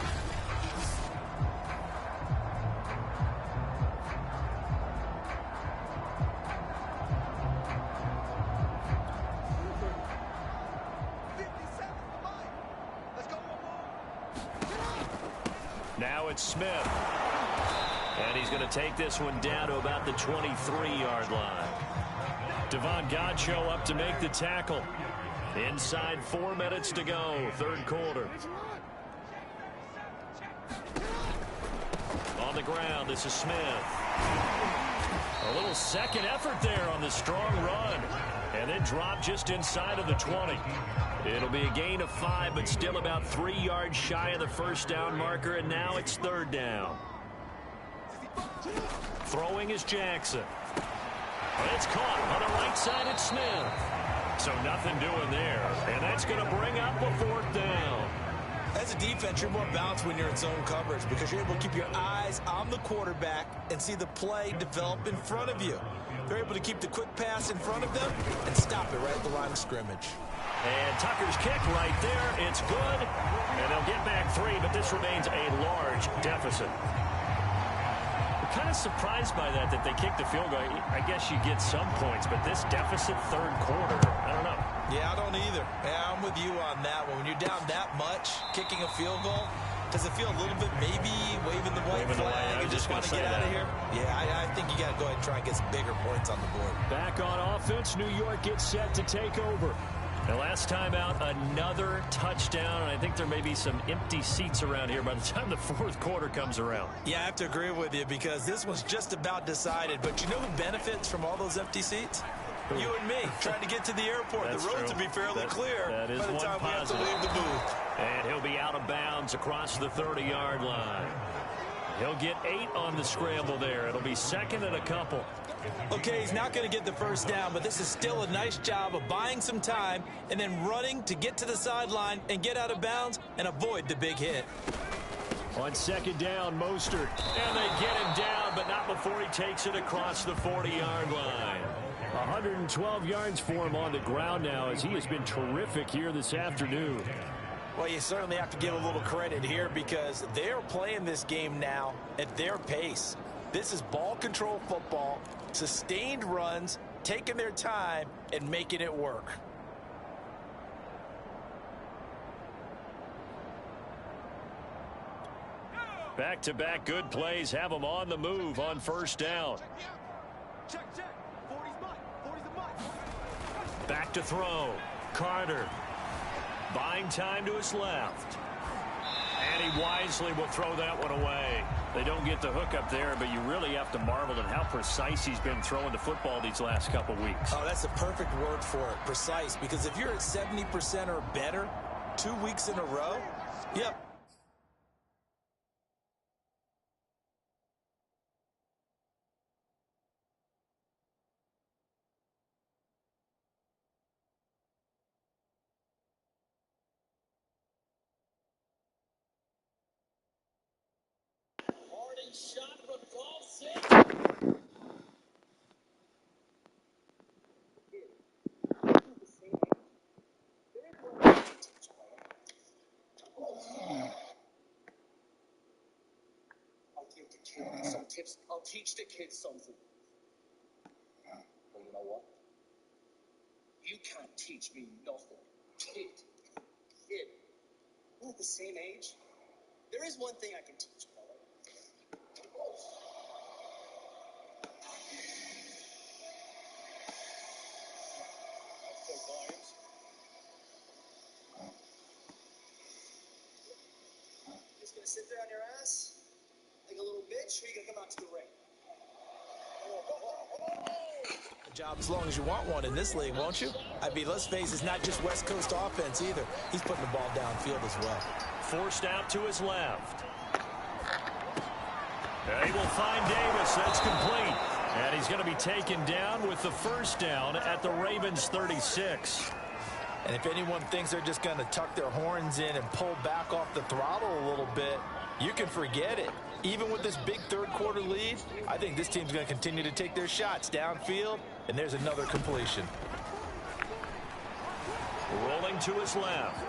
Now it's Smith. And he's going to take this one down to about the 23-yard line. Devon Godchaux up to make the tackle. Inside 4 minutes to go, 3rd quarter. On the ground, this is Smith. A little second effort there on the strong run. And then drop just inside of the 20. It'll be a gain of 5, but still about 3 yards shy of the 1st down marker, and now it's 3rd down. Throwing is Jackson. It's caught on the right side. It's Smith. So nothing doing there, and that's going to bring up a 4th down. As a defense, you're more balanced when you're in zone coverage because you're able to keep your eyes on the quarterback and see the play develop in front of you. They're able to keep the quick pass in front of them and stop it right at the line of scrimmage. And Tucker's kick right there. It's good. And they'll get back 3, but this remains a large deficit. I'm kind of surprised by that they kicked the field goal. I guess you get some points, but this deficit 3rd quarter, I don't know. Yeah, I don't either. Yeah, I'm with you on that one. When you're down that much, kicking a field goal, does it feel a little bit maybe waving the white flag and just want to get out of here? Yeah, I think you got to go ahead and try and get some bigger points on the board. Back on offense, New York gets set to take over. The last time out, another touchdown, and I think there may be some empty seats around here by the time the 4th quarter comes around. Yeah, I have to agree with you because this one's just about decided. But you know who benefits from all those empty seats? You and me, trying to get to the airport. The roads will be fairly clear by the time we have to leave the booth. And he'll be out of bounds across the 30-yard line. He'll get 8 on the scramble there. It'll be 2nd and a couple. Okay, he's not going to get the 1st down, but this is still a nice job of buying some time and then running to get to the sideline and get out of bounds and avoid the big hit. On 2nd down, Mostert. And they get him down, but not before he takes it across the 40-yard line. 112 yards for him on the ground now as he has been terrific here this afternoon. Well, you certainly have to give a little credit here because they're playing this game now at their pace. This is ball control football, sustained runs, taking their time and making it work. Back-to-back good plays have them on the move on first down. Check. 40's mine. 40's the mine. Back to throw. Carter. Buying time to his left. And he wisely will throw that one away. They don't get the hook up there, but you really have to marvel at how precise he's been throwing the football these last couple weeks. Oh, that's a perfect word for it, precise, because if you're at 70% or better 2 weeks in a row, yep. Shot from 12-6. I'll give the kids some tips. I'll teach the kids something. Well, you know what? You can't teach me nothing. Kid. We're at the same age. There is one thing I can teach you. Just gonna sit there on your ass like a little bitch, or you gonna come out to the ring? A job as long as you want one in this league, won't you? I mean, let's face it, it's not just West Coast offense either. He's putting the ball downfield as well. Forced out to his left. He will find Davis. That's complete. And he's going to be taken down with the first down at the Ravens 36. And if anyone thinks they're just going to tuck their horns in and pull back off the throttle a little bit, you can forget it. Even with this big third-quarter lead, I think this team's going to continue to take their shots downfield, and there's another completion. Rolling to his left.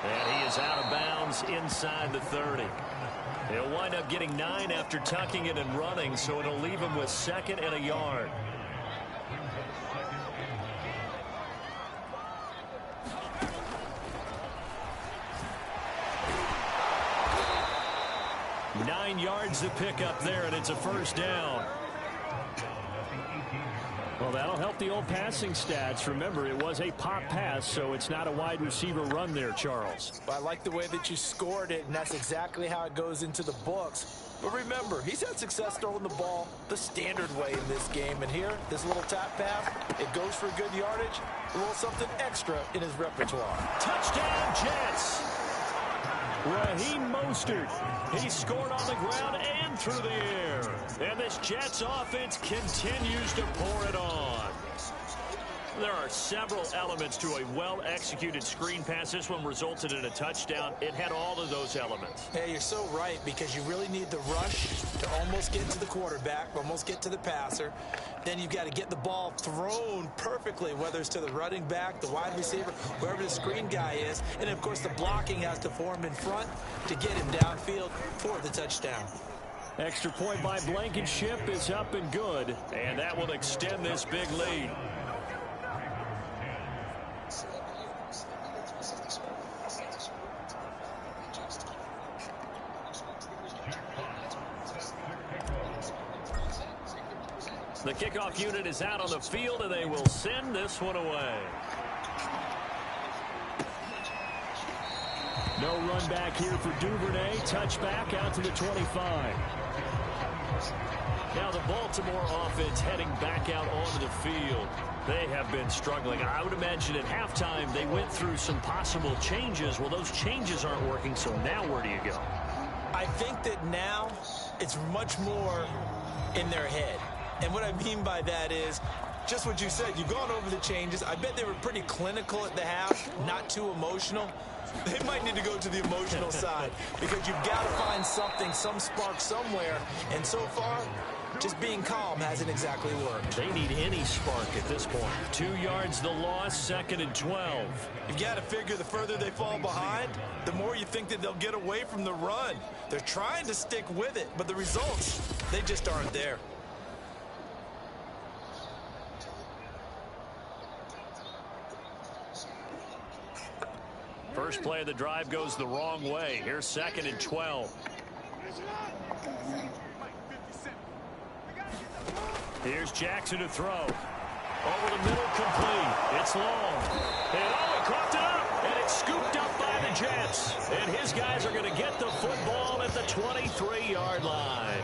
And he is out of bounds inside the 30. He'll wind up getting 9 after tucking it and running, so it'll leave him with 2nd and a yard. Nine yards to pick up there, and it's a first down. Well, that'll help the old passing stats. Remember, it was a pop pass, so it's not a wide receiver run there, Charles. Well, I like the way that you scored it, and that's exactly how it goes into the books. But remember, he's had success throwing the ball the standard way in this game. And here, this little tap pass, it goes for good yardage, a little something extra in his repertoire. Touchdown, Jets! Raheem Mostert. He scored on the ground and through the air. And this Jets offense continues to pour it on. There are several elements to a well-executed screen pass. This one resulted in a touchdown. It had all of those elements. Yeah, you're so right, because you really need the rush to almost get to the quarterback, almost get to the passer. Then you've got to get the ball thrown perfectly, whether it's to the running back, the wide receiver, wherever the screen guy is. And, of course, the blocking has to form in front to get him downfield for the touchdown. Extra point by Blankenship is up and good, and that will extend this big lead. The kickoff unit is out on the field, and they will send this one away. No run back here for Duvernay. Touchback out to the 25. Now the Baltimore offense heading back out onto the field. They have been struggling. I would imagine at halftime they went through some possible changes. Well, those changes aren't working, so now where do you go? I think that now it's much more in their head. And what I mean by that is just what you said. You've gone over the changes. I bet they were pretty clinical at the half, not too emotional. They might need to go to the emotional side, because you've got to find something, some spark somewhere. And so far, Just being calm hasn't exactly worked. They need any spark at this point. 2 yards the loss, 2nd and 12. You've got to figure the further they fall behind, the more you think that they'll get away from the run. They're trying to stick with it, but the results, they just aren't there. First play of the drive goes the wrong way. Here's 2nd and 12. Here's Jackson to throw. Over the middle, complete. It's long. And he caught it up. And it's scooped up by the Jets. And his guys are going to get the football at the 23-yard line.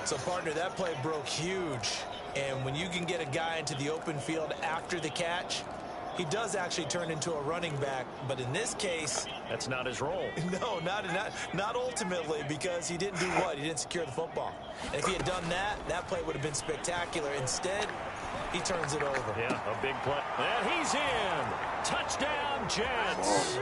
So, partner, that play broke huge. And when you can get a guy into the open field after the catch, he does actually turn into a running back, but in this case, that's not his role. No, not ultimately, because he didn't do what? He didn't secure the football. And if he had done that, that play would have been spectacular. Instead, he turns it over. Yeah, a big play. And he's in. Touchdown, Jets.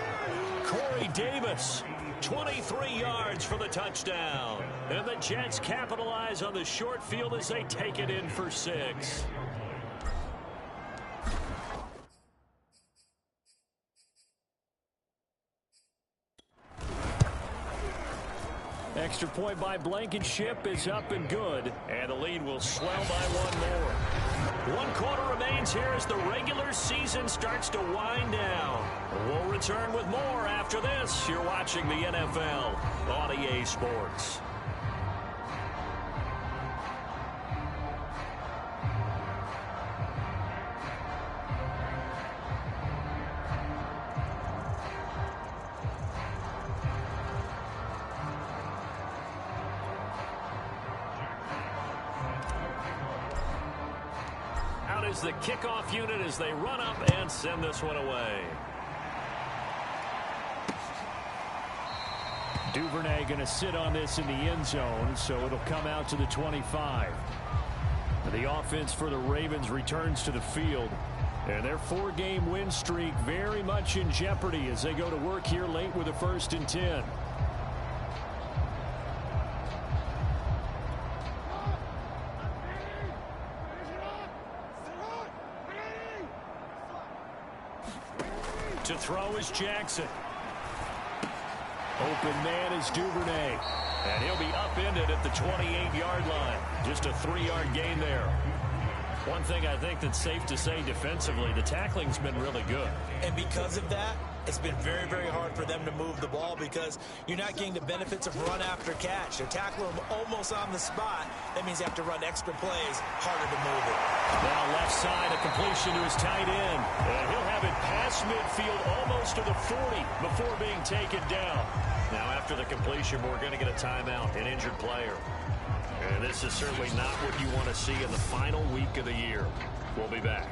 Corey Davis, 23 yards for the touchdown. And the Jets capitalize on the short field as they take it in for 6. Extra point by Blankenship is up and good. And the lead will swell by 1 more. 1 quarter remains here as the regular season starts to wind down. We'll return with more after this. You're watching the NFL on EA Sports. Is the kickoff unit as they run up and send this one away. Duvernay going to sit on this in the end zone, so it'll come out to the 25. The offense for the Ravens returns to the field, and their 4-game win streak very much in jeopardy as they go to work here late with a 1st and 10. To throw is Jackson. Open man is Duvernay. And he'll be upended at the 28-yard line. Just a 3-yard gain there. One thing I think that's safe to say defensively, the tackling's been really good. And because of that, it's been very, very hard for them to move the ball because you're not getting the benefits of run after catch. They're tackling them almost on the spot. That means you have to run extra plays, harder to move it. Now left side, a completion to his tight end. And he'll have it past midfield almost to the 40 before being taken down. Now after the completion, we're going to get a timeout, an injured player. And this is certainly not what you want to see in the final week of the year. We'll be back.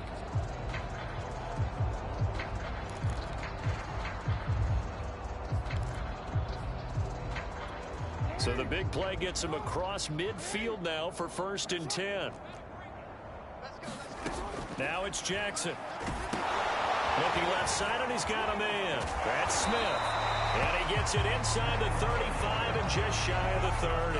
So the big play gets him across midfield now for 1st and 10. Now it's Jackson. Looking left side, and he's got a man. That's Smith. And he gets it inside the 35 and just shy of the 30.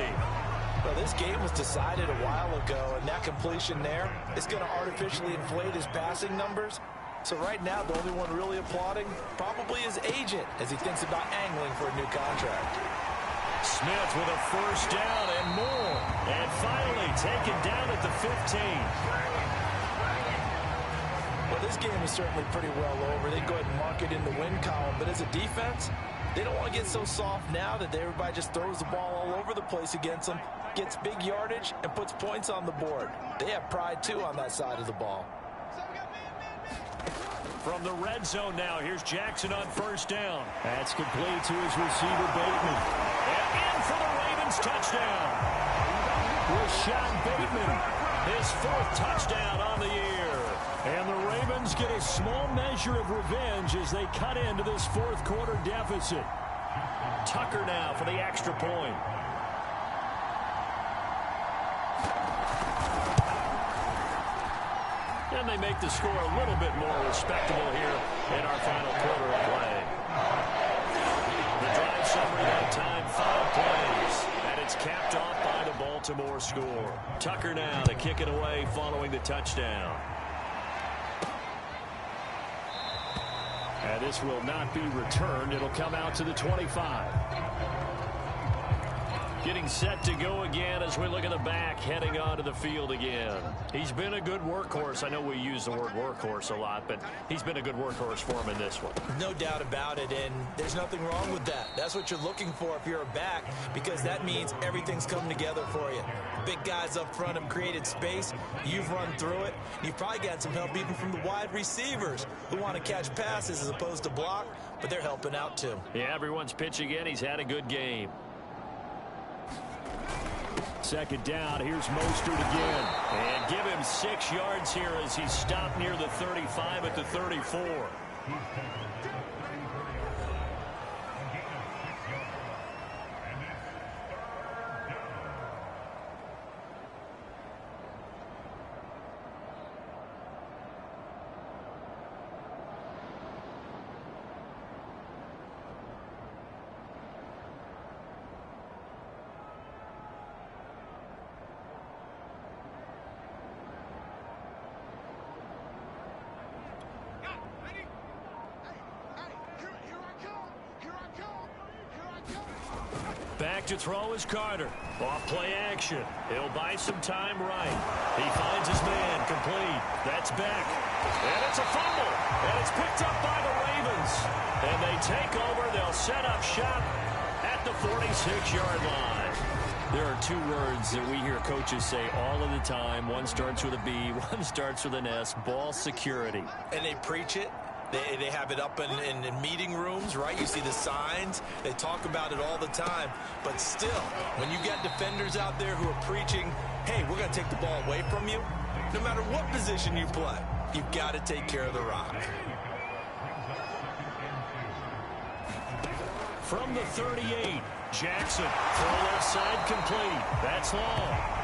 Well, this game was decided a while ago, and that completion there is going to artificially inflate his passing numbers. So right now, the only one really applauding probably his agent as he thinks about angling for a new contract. Smith with a 1st down and more. And finally taken down at the 15. Well, this game is certainly pretty well over. They go ahead and mark it in the win column. But as a defense, they don't want to get so soft now that everybody just throws the ball all over the place against them, gets big yardage, and puts points on the board. They have pride, too, on that side of the ball. From the red zone now, here's Jackson on 1st down. That's complete to his receiver, Bateman. And in for the Ravens touchdown. Rashad Bateman, his 4th touchdown on the year. And the Ravens get a small measure of revenge as they cut into this 4th quarter deficit. Tucker now for the extra point. And they make the score a little bit more respectable here in our final quarter of play. The drive summary that time, 5 plays. And it's capped off by the ball Baltimore score. Tucker now to kick it away following the touchdown. And this will not be returned. It'll come out to the 25. Getting set to go again as we look at the back, heading onto the field again. He's been a good workhorse. I know we use the word workhorse a lot, but he's been a good workhorse for him in this one. No doubt about it, and there's nothing wrong with that. That's what you're looking for if you're a back, because that means everything's come together for you. Big guys up front have created space. You've run through it. You've probably got some help even from the wide receivers who want to catch passes as opposed to block, but they're helping out too. Yeah, everyone's pitching in. He's had a good game. Second down, here's Mostert again. And give him 6 yards here as he's stopped near the 35 at the 34. Back to throw is Carter. Off play action. He'll buy some time right. He finds his man complete. That's Beck. And it's a fumble. And it's picked up by the Ravens. And they take over. They'll set up shop at the 46-yard line. There are 2 words that we hear coaches say all of the time. One starts with a B, one starts with an S. Ball security. And they preach it. They have it up in meeting rooms, right? You see the signs. They talk about it all the time. But still, when you got defenders out there who are preaching, hey, we're going to take the ball away from you, no matter what position you play, you've got to take care of the rock. From the 38, Jackson, throw left side complete. That's long.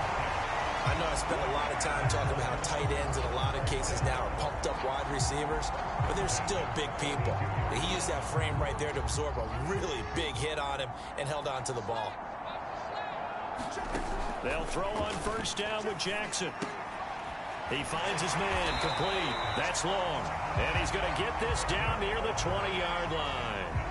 I know I spent a lot of time talking about how tight ends in a lot of cases now are pumped up wide receivers, but they're still big people. He used that frame right there to absorb a really big hit on him and held on to the ball. They'll throw on first down with Jackson. He finds his man complete. That's long. And he's going to get this down near the 20-yard line.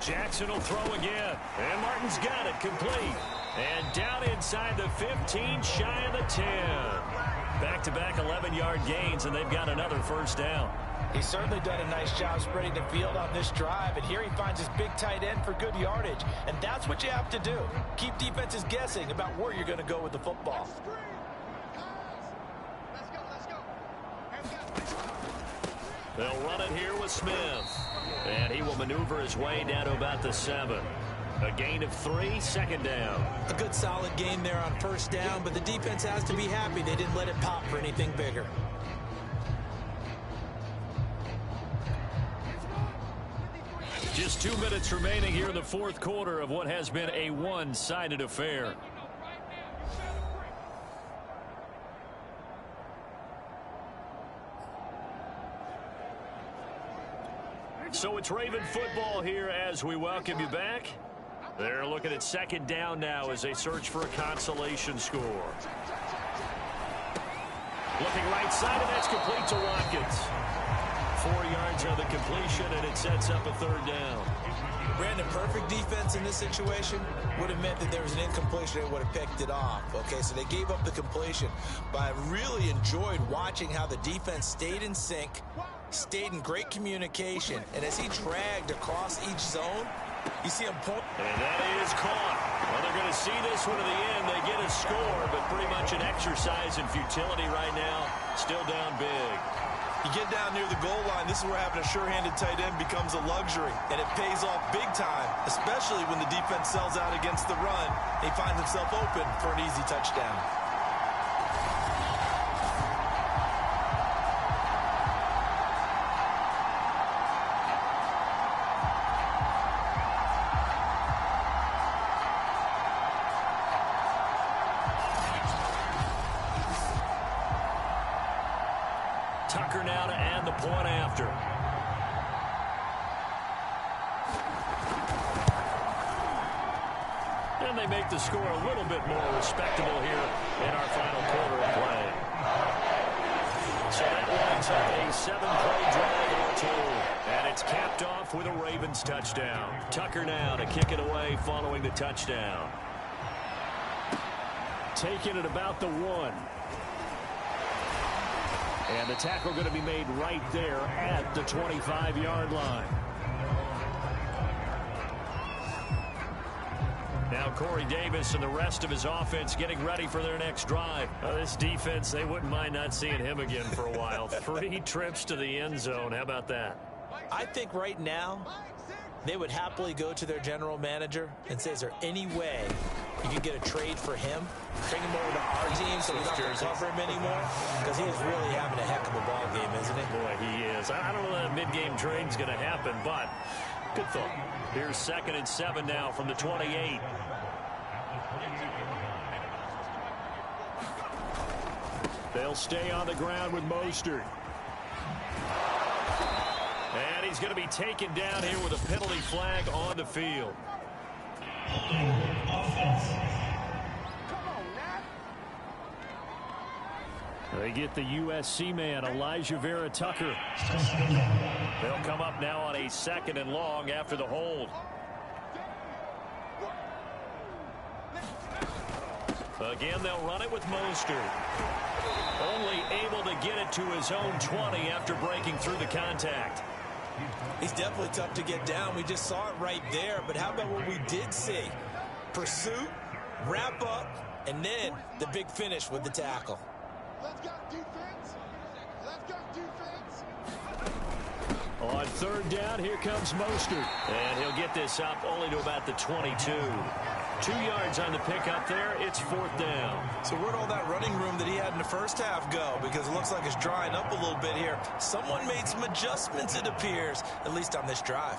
Jackson will throw again. And Martin's got it complete. And down inside the 15, shy of the 10. Back-to-back 11-yard gains, and they've got another first down. He's certainly done a nice job spreading the field on this drive, and here he finds his big tight end for good yardage. And that's what you have to do. Keep defenses guessing about where you're going to go with the football. They'll run it here with Smith. And he will maneuver his way down to about the 7. A gain of 3, second down. A good solid gain there on first down, but the defense has to be happy they didn't let it pop for anything bigger. Just 2 minutes remaining here in the fourth quarter of what has been a one-sided affair. So it's Raven football here as we welcome you back. They're looking at second down now as they search for a consolation score. Looking right side, and that's complete to Watkins. 4 yards on the completion, and it sets up a third down. Brandon, perfect defense in this situation would have meant that there was an incompletion and would have picked it off. Okay, so they gave up the completion, but I really enjoyed watching how the defense stayed in sync, stayed in great communication, and as he dragged across each zone, you see him point. And that is caught. Well, they're going to see this one to the end. They get a score, but pretty much an exercise in futility right now. Still down big. You get down near the goal line, this is where having a sure-handed tight end becomes a luxury, and it pays off big time, especially when the defense sells out against the run. He finds himself open for an easy touchdown. Tucker now to add the point after. And they make the score a little bit more respectable here in our final quarter of play. So that winds up a 7-play drive all told. And it's capped off with a Ravens touchdown. Tucker now to kick it away following the touchdown. Taking it about the 1. And the tackle going to be made right there at the 25-yard line. Now Corey Davis and the rest of his offense getting ready for their next drive. This defense, they wouldn't mind not seeing him again for a while. 3 trips to the end zone. How about that? I think right now they would happily go to their general manager and say, is there any way you can get a trade for him? Bring him over to our team so we don't have to cover him anymore? Because he is really having a heck of a ball game, isn't he? Boy, he is. I don't know that mid-game trade's going to happen, but good thought. Here's 2nd and 7 now from the 28. They'll stay on the ground with Mostert. And he's going to be taken down here with a penalty flag on the field. They get the USC man, Elijah Vera Tucker. They'll come up now on a 2nd and long after the hold. Again, they'll run it with Mostert. Only able to get it to his own 20 after breaking through the contact. He's definitely tough to get down. We just saw it right there. But how about what we did see? Pursuit, wrap up, and then the big finish with the tackle. Let's go defense. Let's go defense. On 3rd down, here comes Mostert. And he'll get this up only to about the 22. 2 yards on the pickup there. It's 4th down. So where'd all that running room that he had in the first half go? Because it looks like it's drying up a little bit here. Someone made some adjustments, it appears, at least on this drive.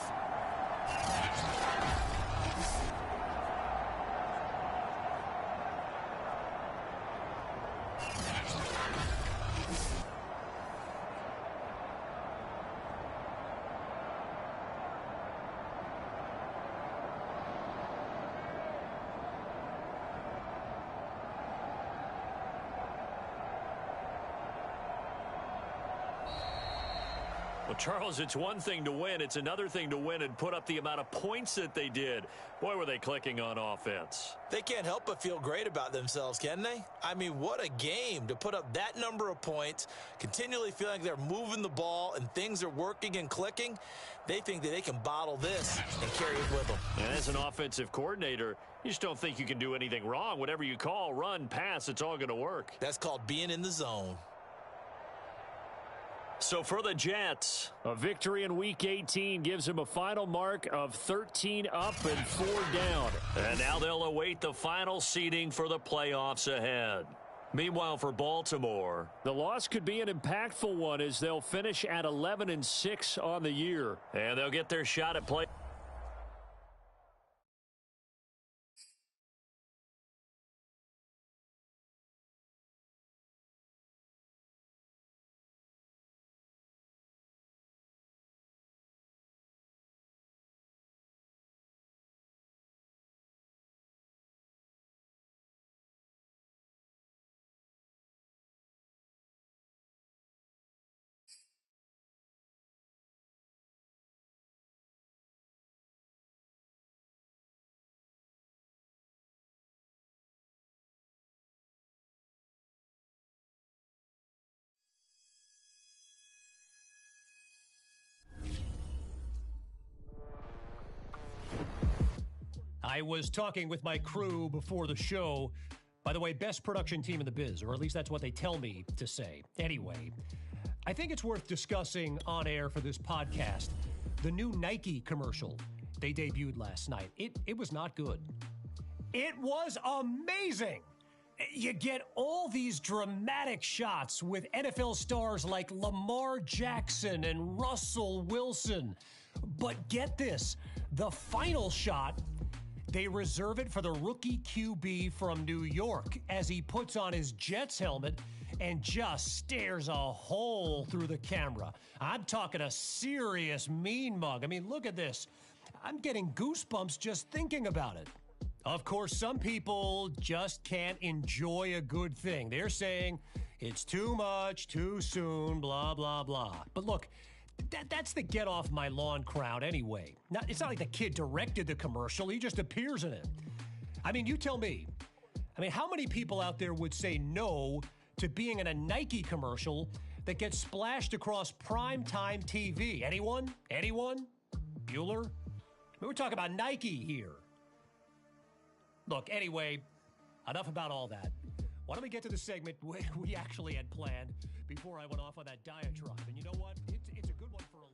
Well, Charles, it's one thing to win. It's another thing to win and put up the amount of points that they did. Boy, were they clicking on offense. They can't help but feel great about themselves, can they? I mean, what a game to put up that number of points, continually feeling like they're moving the ball and things are working and clicking. They think that they can bottle this and carry it with them. And as an offensive coordinator, you just don't think you can do anything wrong. Whatever you call, run, pass, it's all going to work. That's called being in the zone. So for the Jets, a victory in Week 18 gives them a final mark of 13 up and 4 down. And now they'll await the final seeding for the playoffs ahead. Meanwhile, for Baltimore, the loss could be an impactful one as they'll finish at 11-6 on the year. And they'll get their shot at play. I was talking with my crew before the show. By the way, best production team in the biz, or at least that's what they tell me to say. Anyway, I think it's worth discussing on air for this podcast the new Nike commercial they debuted last night. It was not good. It was amazing. You get all these dramatic shots with NFL stars like Lamar Jackson and Russell Wilson. But get this, the final shot, they reserve it for the rookie QB from New York as he puts on his Jets helmet and just stares a hole through the camera. I'm talking a serious mean mug. I mean, look at this. I'm getting goosebumps just thinking about it. Of course, some people just can't enjoy a good thing. They're saying it's too much, too soon, blah, blah, blah. But look, that's the get off my lawn crowd anyway. It's not like the kid directed the commercial. He just appears in it. I mean, you tell me. I mean, how many people out there would say no to being in a Nike commercial that gets splashed across primetime TV? Anyone? Anyone? Bueller? I mean, we're talking about Nike here. Look, anyway, enough about all that. Why don't we get to the segment we actually had planned before I went off on that diatribe? And you know what? It's a good one for all.